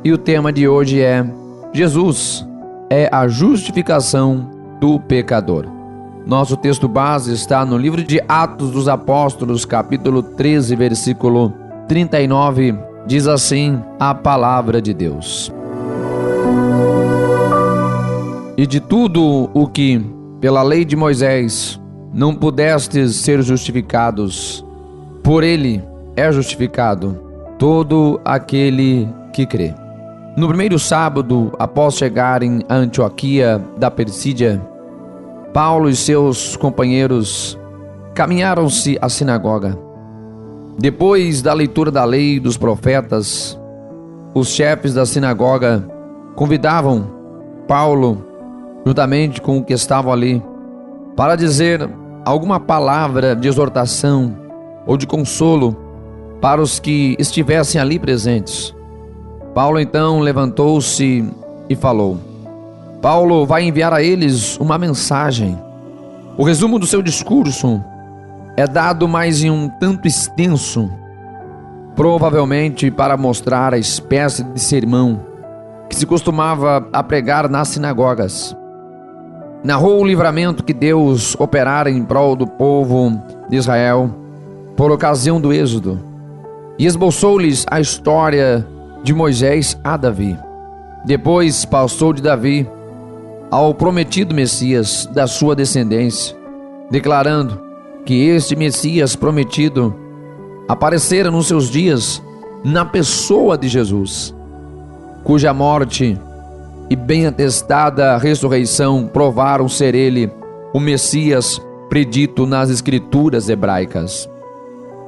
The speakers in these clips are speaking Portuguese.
e o tema de hoje é: Jesus é a justificação do pecador. Nosso texto base está no livro de Atos dos Apóstolos, capítulo 13, versículo 39, diz assim a palavra de Deus: E de tudo o que, pela lei de Moisés, não pudestes ser justificados, por ele é justificado todo aquele que crê. No primeiro sábado, após chegarem a Antioquia da Persídia, Paulo e seus companheiros caminharam-se à sinagoga. Depois da leitura da lei e dos profetas, os chefes da sinagoga convidavam Paulo, juntamente com o que estavam ali, para dizer alguma palavra de exortação ou de consolo para os que estivessem ali presentes. Paulo então levantou-se e falou. Paulo vai enviar a eles uma mensagem. O resumo do seu discurso é dado mais em um tanto extenso, provavelmente para mostrar a espécie de sermão que se costumava a pregar nas sinagogas. Narrou o livramento que Deus operara em prol do povo de Israel por ocasião do êxodo e esboçou-lhes a história de Moisés a Davi. Depois passou de Davi ao prometido Messias da sua descendência, declarando que este Messias prometido aparecera nos seus dias na pessoa de Jesus, cuja morte e bem atestada ressurreição provaram ser ele o Messias predito nas escrituras hebraicas.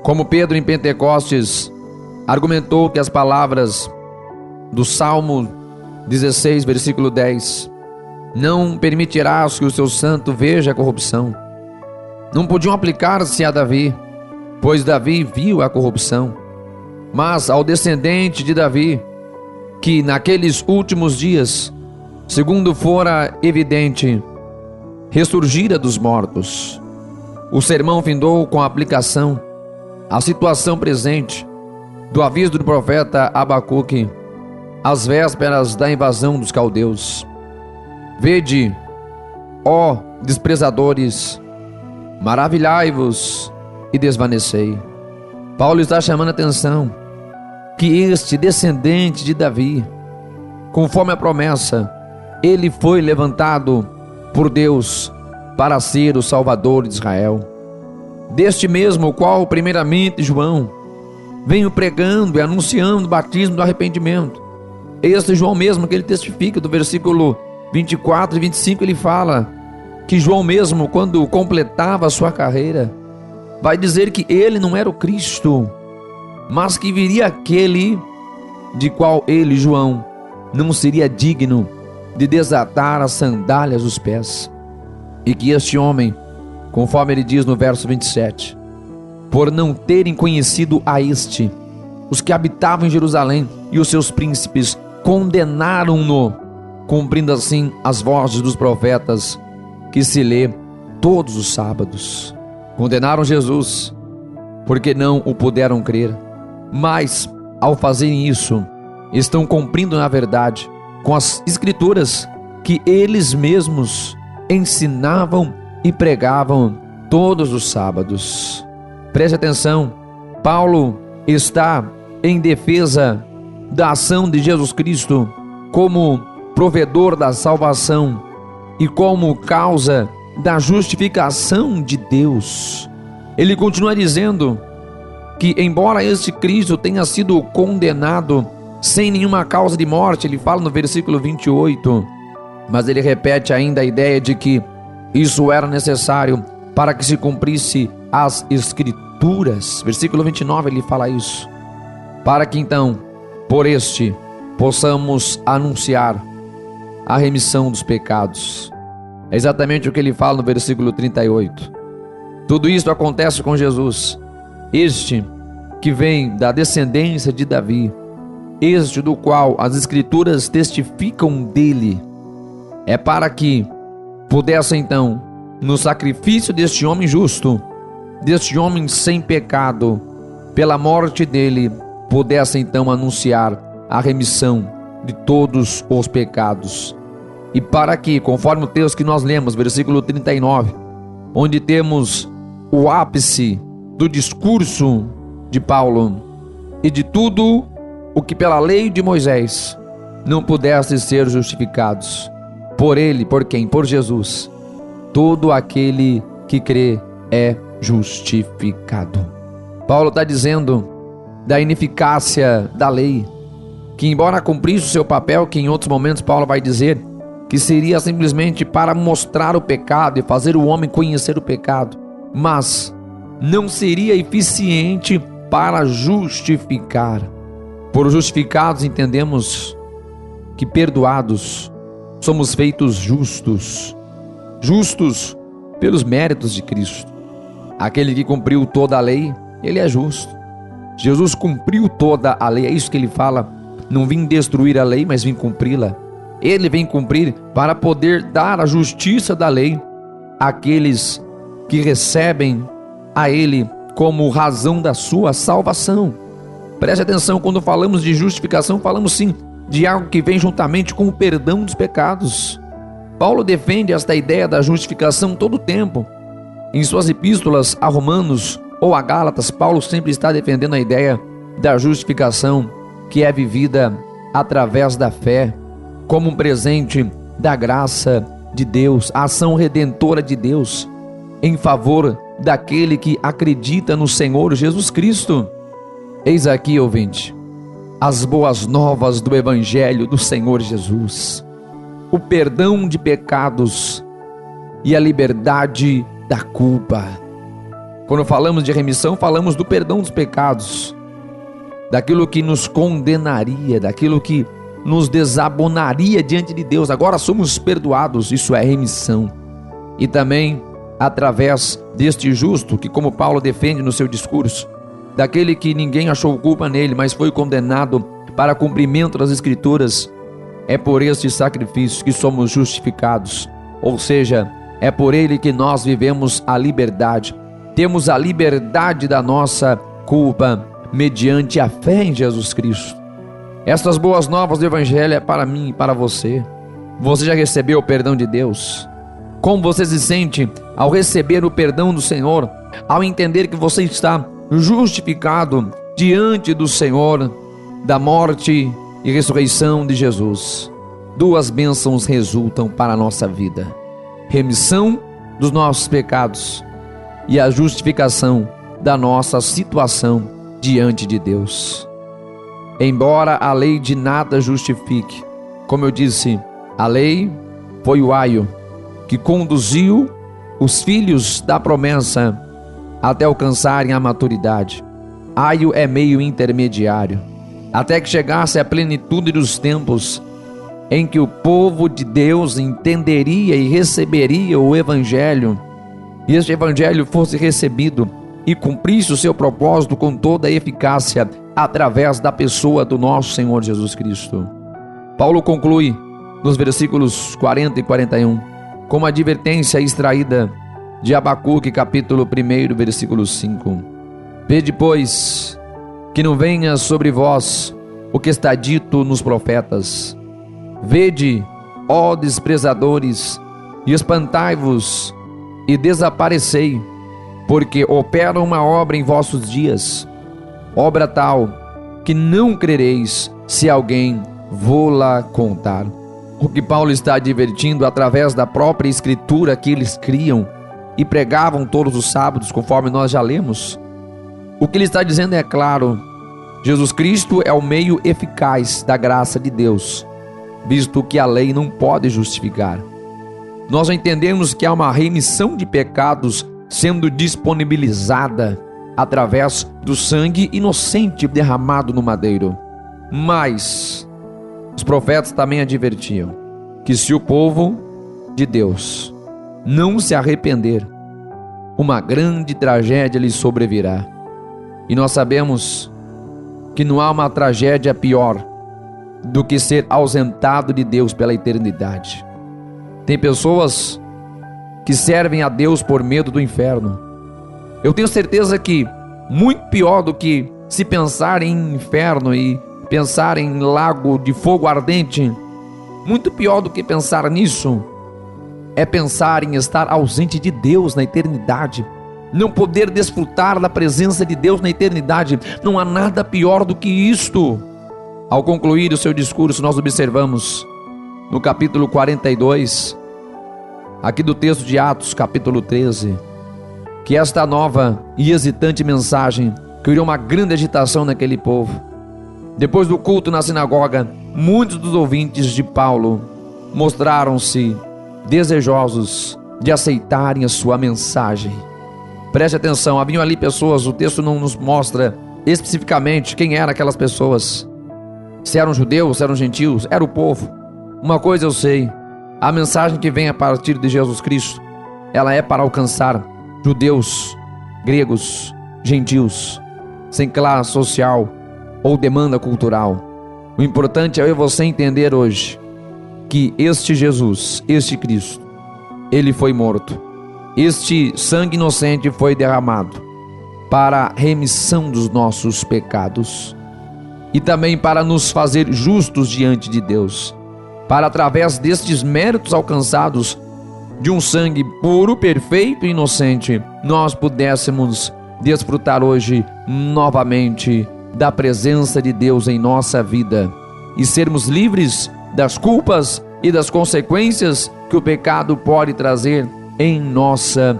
Como Pedro em Pentecostes argumentou que as palavras do Salmo 16, versículo 10, não permitirás que o seu santo veja a corrupção, não podiam aplicar-se a Davi, pois Davi viu a corrupção, mas ao descendente de Davi, que naqueles últimos dias, segundo fora evidente, ressurgira dos mortos. O sermão findou com a aplicação à situação presente do aviso do profeta Abacuque, às vésperas da invasão dos caldeus. Vede, ó desprezadores, maravilhai-vos e desvanecei. Paulo está chamando a atenção que este descendente de Davi, conforme a promessa, ele foi levantado por Deus para ser o Salvador de Israel. Deste mesmo o qual primeiramente João veio pregando e anunciando o batismo do arrependimento. Este João mesmo que ele testifica do versículo 24 e 25, ele fala que João mesmo, quando completava a sua carreira, vai dizer que ele não era o Cristo, mas que viria aquele de qual ele, João, não seria digno de desatar as sandálias dos pés. E que este homem, conforme ele diz no verso 27, por não terem conhecido a este, os que habitavam em Jerusalém e os seus príncipes condenaram-no, cumprindo assim as vozes dos profetas que se lê todos os sábados. Condenaram Jesus porque não o puderam crer, mas ao fazerem isso, estão cumprindo na verdade com as escrituras que eles mesmos ensinavam e pregavam todos os sábados. Preste atenção, Paulo está em defesa da ação de Jesus Cristo como provedor da salvação e como causa da justificação de Deus. Ele continua dizendo que, embora este Cristo tenha sido condenado sem nenhuma causa de morte, ele fala no versículo 28, mas ele repete ainda a ideia de que isso era necessário para que se cumprisse as escrituras. Versículo 29 ele fala isso, para que então, por este, possamos anunciar a remissão dos pecados. É exatamente o que ele fala no versículo 38. Tudo isso acontece com Jesus, este que vem da descendência de Davi, este do qual as escrituras testificam dele, é para que pudesse então, no sacrifício deste homem justo, deste homem sem pecado, pela morte dele, pudesse então anunciar a remissão de todos os pecados. E para que, conforme o texto que nós lemos, versículo 39, onde temos o ápice do discurso de Paulo, e de tudo o que pela lei de Moisés não pudestes ser justificados, por ele, por quem? Por Jesus, todo aquele que crê é justificado. Paulo está dizendo da ineficácia da lei, que embora cumprisse o seu papel, que em outros momentos Paulo vai dizer que seria simplesmente para mostrar o pecado e fazer o homem conhecer o pecado, mas não seria eficiente para justificar. Por justificados entendemos que perdoados somos feitos justos, justos pelos méritos de Cristo. Aquele que cumpriu toda a lei, ele é justo. Jesus cumpriu toda a lei, é isso que ele fala. Não vim destruir a lei, mas vim cumpri-la. Ele vem cumprir para poder dar a justiça da lei àqueles que recebem a ele como razão da sua salvação. Preste atenção, quando falamos de justificação, falamos sim de algo que vem juntamente com o perdão dos pecados. Paulo defende esta ideia da justificação todo o tempo. Em suas epístolas a Romanos ou a Gálatas, Paulo sempre está defendendo a ideia da justificação que é vivida através da fé, como um presente da graça de Deus, a ação redentora de Deus em favor daquele que acredita no Senhor Jesus Cristo. Eis aqui, ouvinte, as boas novas do Evangelho do Senhor Jesus, o perdão de pecados e a liberdade da culpa. Quando falamos de remissão, falamos do perdão dos pecados, daquilo que nos condenaria, daquilo que nos desabonaria diante de Deus. Agora somos perdoados, isso é remissão. E também através deste justo, que como Paulo defende no seu discurso, daquele que ninguém achou culpa nele, mas foi condenado para cumprimento das Escrituras, é por este sacrifício que somos justificados, ou seja, é por ele que nós vivemos a liberdade, temos a liberdade da nossa culpa, mediante a fé em Jesus Cristo. Estas boas novas do Evangelho é para mim e para você. Você já recebeu o perdão de Deus? Como você se sente ao receber o perdão do Senhor, ao entender que você está justificado diante do Senhor, da morte e ressurreição de Jesus? Duas bênçãos resultam para a nossa vida: remissão dos nossos pecados e a justificação da nossa situação diante de Deus. Embora a lei de nada justifique, como eu disse, a lei foi o aio que conduziu os filhos da promessa até alcançarem a maturidade. Aio é meio intermediário, até que chegasse a plenitude dos tempos em que o povo de Deus entenderia e receberia o Evangelho, e este Evangelho fosse recebido e cumprisse o seu propósito com toda a eficácia através da pessoa do nosso Senhor Jesus Cristo. Paulo conclui nos versículos 40 e 41 com uma advertência extraída de Abacuque, capítulo 1, versículo 5. Vede, pois, que não venha sobre vós o que está dito nos profetas. Vede, ó desprezadores, e espantai-vos e desaparecei, porque opera uma obra em vossos dias, obra tal que não crereis se alguém vô-la contar. O que Paulo está advertindo através da própria escritura que eles criam e pregavam todos os sábados, conforme nós já lemos, o que ele está dizendo é claro: Jesus Cristo é o meio eficaz da graça de Deus, visto que a lei não pode justificar. Nós entendemos que há uma remissão de pecados sendo disponibilizada através do sangue inocente derramado no madeiro. Mas os profetas também advertiam que se o povo de Deus não se arrepender, uma grande tragédia lhe sobrevirá. E nós sabemos que não há uma tragédia pior do que ser ausentado de Deus pela eternidade. Tem pessoas que servem a Deus por medo do inferno. Eu tenho certeza que muito pior do que se pensar em inferno e pensar em lago de fogo ardente. Muito pior do que pensar nisso é pensar em estar ausente de Deus na eternidade, não poder desfrutar da presença de Deus na eternidade. Não há nada pior do que isto. Ao concluir o seu discurso, nós observamos no capítulo 42, aqui do texto de Atos, capítulo 13, que esta nova e hesitante mensagem criou uma grande agitação naquele povo. Depois do culto na sinagoga, muitos dos ouvintes de Paulo mostraram-se desejosos de aceitarem a sua mensagem. Preste atenção, haviam ali pessoas, o texto não nos mostra especificamente quem eram aquelas pessoas. Se eram judeus, se eram gentios, era o povo. Uma coisa eu sei, a mensagem que vem a partir de Jesus Cristo, ela é para alcançar judeus, gregos, gentios, sem classe social ou demanda cultural. O importante é eu e você entender hoje que este Jesus, este Cristo, ele foi morto. Este sangue inocente foi derramado para a remissão dos nossos pecados e também para nos fazer justos diante de Deus, para através destes méritos alcançados de um sangue puro, perfeito e inocente, nós pudéssemos desfrutar hoje novamente da presença de Deus em nossa vida e sermos livres das culpas e das consequências que o pecado pode trazer em nossa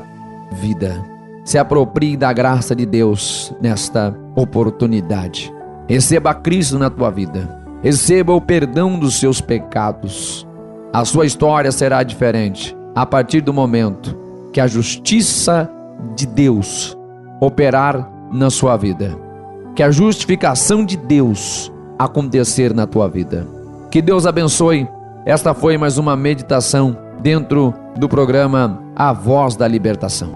vida. Se aproprie da graça de Deus nesta oportunidade. Receba Cristo na tua vida. Receba o perdão dos seus pecados. A sua história será diferente a partir do momento que a justiça de Deus operar na sua vida, que a justificação de Deus acontecer na tua vida. Que Deus abençoe. Esta foi mais uma meditação dentro do programa A Voz da Libertação.